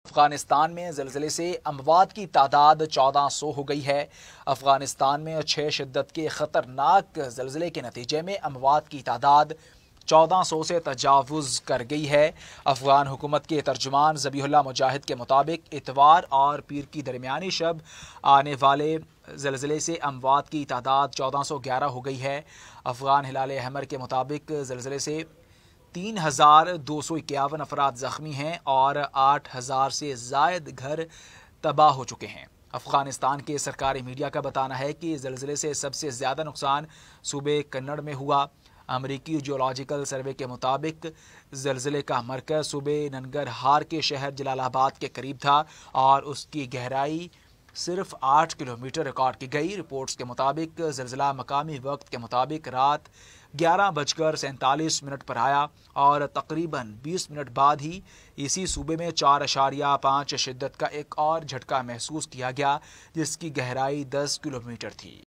افغانستان میں زلزلے سے اموات کی تعداد 1400 ہو گئی ہے۔ افغانستان میں 6 شدت کے خطرناک زلزلے کے نتیجے میں اموات کی تعداد 1400 سے تجاوز کر گئی ہے۔ افغان حکومت کے ترجمان ذبیح اللہ مجاہد کے مطابق اتوار اور پیر کی درمیانی شب آنے والے زلزلے سے اموات کی تعداد 1411 ہو گئی ہے۔ افغان ہلال احمر کے مطابق زلزلے سے 3251 افراد زخمی ہیں اور 8000 سے زائد گھر تباہ ہو چکے ہیں۔ افغانستان کے سرکاری میڈیا کا بتانا ہے کہ زلزلے سے سب سے زیادہ نقصان صوبے کنڑ میں ہوا۔ امریکی جیولوجیکل سروے کے مطابق زلزلے کا مرکز صوبے ننگرہار کے شہر جلال آباد کے قریب تھا اور اس کی گہرائی صرف 8 کلومیٹر ریکارڈ کی گئی۔ رپورٹس کے مطابق زلزلہ مقامی وقت کے مطابق رات 11:47 پر آیا اور تقریباً 20 منٹ بعد ہی اسی صوبے میں 4.5 شدت کا ایک اور جھٹکا محسوس کیا گیا جس کی گہرائی 10 کلومیٹر تھی۔